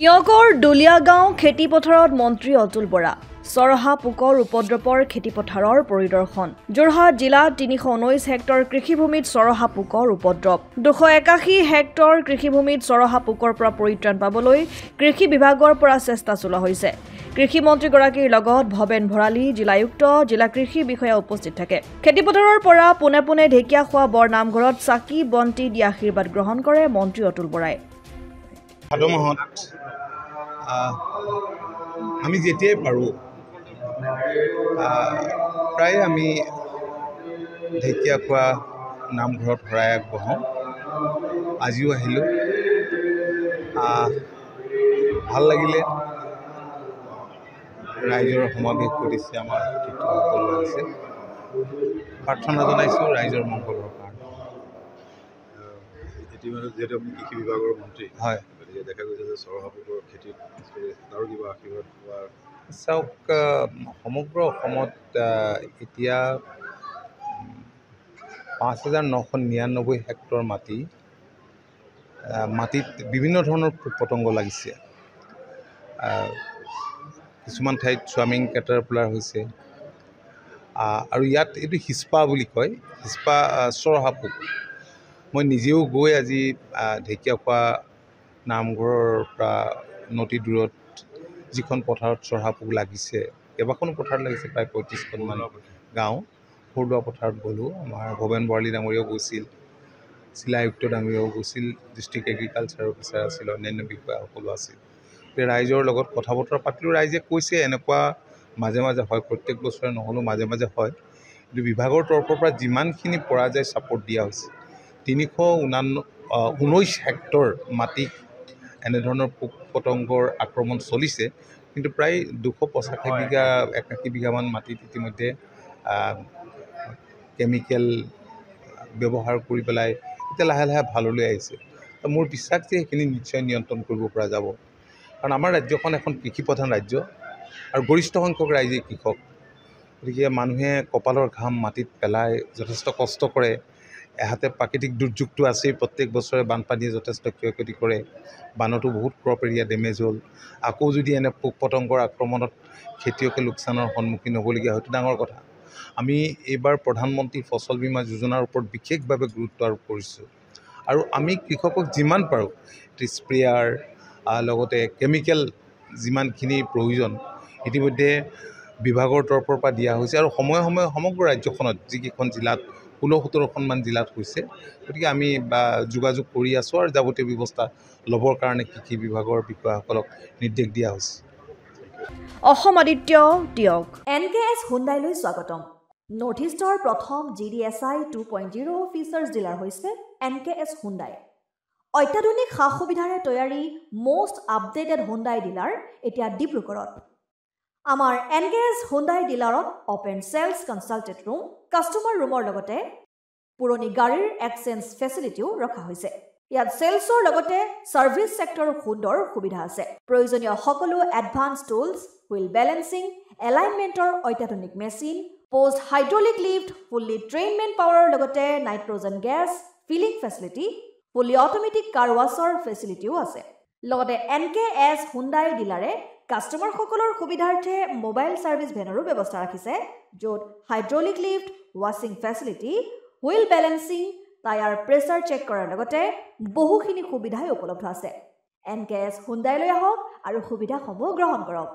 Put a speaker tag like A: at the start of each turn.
A: পিয়কৰ দুলিয়াগাঁও খেতিপথাৰত মন্ত্ৰী অতুল বৰা চৰহা পোকৰ উপদ্ৰৱৰ খেতিপথাৰৰ পৰিদৰ্শন যোৰহাট জিলাত ৩১৯ হেক্টৰ কৃষিভূমিত চৰহা পোকৰ উপদ্ৰৱ ২৮১ হেক্টৰ কৃষিভূমিত চৰহা পোকৰ পৰা পৰিত্ৰাণ পাবলৈ কৃষি বিভাগৰ পৰা চেষ্টা চলোৱা হৈছে কৃষি মন্ত্ৰীগৰাকীৰ লগত ভৱেন ভৰালী জিলায়ুক্ত জিলা কৃষি বিষয়া উপস্থিত থাকে খেতিপথাৰৰ পৰা পোনে পোনে ঢেকিয়া খোৱা বৰ নামঘৰত চাকি বন্তি দি আশীৰ্বাদ গ্ৰহণ কৰে মন্ত্ৰী অতুল বৰাই
B: ভাদ মাহত আমি যেতিয়াই পাৰোঁ প্ৰায় আমি ঢেকীয়াখোৱা নামঘৰত শৰাই আগবঢ়াওঁ আজিও আহিলোঁ ভাল লাগিলে ৰাইজৰ সমাৱেশ ঘটিছে আমাৰ সকলো আছে প্ৰাৰ্থনা জনাইছোঁ ৰাইজৰ মংগলৰ কাৰণে
C: ইতিমধ্যে যিহেতু আপুনি কৃষি বিভাগৰ মন্ত্ৰী
B: হয়
C: গতিকে দেখা গৈছে যে চৰহা পোকৰ খেতিত তাৰো কিবা আশীৰ্বাদ হোৱা
B: চাওক সমগ্ৰ অসমত এতিয়া ৫,৯৯৯ হেক্টৰ মাটিত বিভিন্ন ধৰণৰ পোক পতংগ লাগিছে কিছুমান ঠাইত চুৱামিং কেটাৰপিলাৰ হৈছে আৰু ইয়াত এইটো হিস্পা বুলি কয় হিস্পা চৰহা পোক মই নিজেও গৈ আজি ঢেকীয়াখোৱা নামঘৰৰ পৰা নতি দূৰত যিখন পথাৰত চৰহা পোক লাগিছে কেইবাখনো পথাৰত লাগিছে প্ৰায় ৩৫খনমান গাঁও সৰুদুৱা পথাৰত গ'লোঁ আমাৰ ভৱেন বৰালী ডাঙৰীয়াও গৈছিল জিলায়ুক্ত ডাঙৰীয়াও গৈছিল ডিষ্ট্ৰিক্ট এগ্ৰিকালচাৰ অফিচাৰ আছিল অন্যান্য বিষয়া সকলো আছিল ৰাইজৰ লগত কথা বতৰা পাতিলোঁ ৰাইজে কৈছে এনেকুৱা মাজে মাজে হয় প্ৰত্যেক বছৰে নহ'লেও মাজে মাজে হয় কিন্তু বিভাগৰ তৰফৰ পৰা যিমানখিনি পৰা যায় ছাপোৰ্ট দিয়া হৈছে ৩১৯ হেক্টৰ মাটিত এনেধৰণৰ পোক পতংগৰ আক্ৰমণ চলিছে কিন্তু প্ৰায় ২৮৫ বিঘামান মাটিত ইতিমধ্যে কেমিকেল ব্যৱহাৰ কৰি পেলাই এতিয়া লাহে লাহে ভাললৈ আহিছে মোৰ বিশ্বাস যে সেইখিনি নিশ্চয় নিয়ন্ত্ৰণ কৰিব পৰা যাব কাৰণ আমাৰ ৰাজ্যখন এখন কৃষিপ্ৰধান ৰাজ্য আৰু গৰিষ্ঠ সংখ্যক ৰাইজেই কৃষক গতিকে মানুহে কপালৰ ঘাম মাটিত পেলাই যথেষ্ট কষ্ট কৰে এহাতে প্ৰাকৃতিক দুৰ্যোগটো আছেই প্ৰত্যেক বছৰে বানপানীয়ে যথেষ্ট ক্ষয়ক্ষতি কৰে বানতো বহুত ক্ৰপ এৰিয়া ডেমেজ হ'ল আকৌ যদি এনে পোক পতংগৰ আক্ৰমণত খেতিয়কে লোকচানৰ সন্মুখীন হ'বলগীয়া হয়তো ডাঙৰ কথা আমি এইবাৰ প্ৰধানমন্ত্ৰী ফচল বীমা যোজনাৰ ওপৰত বিশেষভাৱে গুৰুত্ব আৰোপ কৰিছোঁ আৰু আমি কৃষকক যিমান পাৰোঁ স্প্ৰেয়াৰ লগতে কেমিকেল যিমানখিনি প্ৰয়োজন ইতিমধ্যে বিভাগৰ তৰফৰ পৰা দিয়া হৈছে আৰু সময়ে সময়ে সমগ্ৰ ৰাজ্যখনত যিকেইখন জিলাত ১৬-১৭খনমান জিলাত হৈছে গতিকে আমি যোগাযোগ কৰি আছোঁ আৰু যাৱতীয় ব্যৱস্থা ল'বৰ কাৰণে কৃষি বিভাগৰ বিষয়াসকলক নিৰ্দেশ দিয়া হৈছে
A: অসম আদিত্য টিয়ক NKS হুণ্ডাইলৈ স্বাগতম নৰ্থ ইষ্টৰ প্ৰথম GDSI 2.0 ফিচাৰ্ছ ডিলাৰ হৈছে NKS হুণ্ডাই অত্যাধুনিক সা সুবিধাৰে তৈয়াৰী most আপডেটেড হুণ্ডাই ডিলাৰ এতিয়া ডিব্ৰুগড়ত আমাৰ NKS হুণ্ডাই ডিলাৰত open sales consultant room customer ৰুমৰ লগতে পুৰণি গাড়ীৰ এক্সচেঞ্জ ফেচিলিটিও ৰখা হৈছে ইয়াত সেলছৰ লগতে সাৰ্ভিস সেক্টৰৰ সুন্দৰ সুবিধা আছে প্ৰয়োজনীয় সকলো এডভান্স টুলছ হুইল বেলেন্সিং এলাইনমেন্টৰ অত্যাধুনিক machine post hydraulic lift fully ট্ৰেইনমেন পাৱাৰৰ লগতে nitrogen gas filling facility fully automatic car washer ফেচিলিটিও আছে লগতে NKS হুণ্ডাই ডিলাৰে কাস্টমাৰ সকলৰ সুবিধাৰ্থে মোবাইল সাৰ্ভিস ভেনৰো ব্যৱস্থা ৰাখিছে য'ত হাইড্ৰলিক লিফ্ট ৱাছিং facility wheel balancing tyre pressure check কৰাৰ লগতে বহুখিনি সুবিধাই উপলব্ধ আছে NKS হুণ্ডাইলৈ আহক আৰু সুবিধাসমূহ গ্ৰহণ কৰক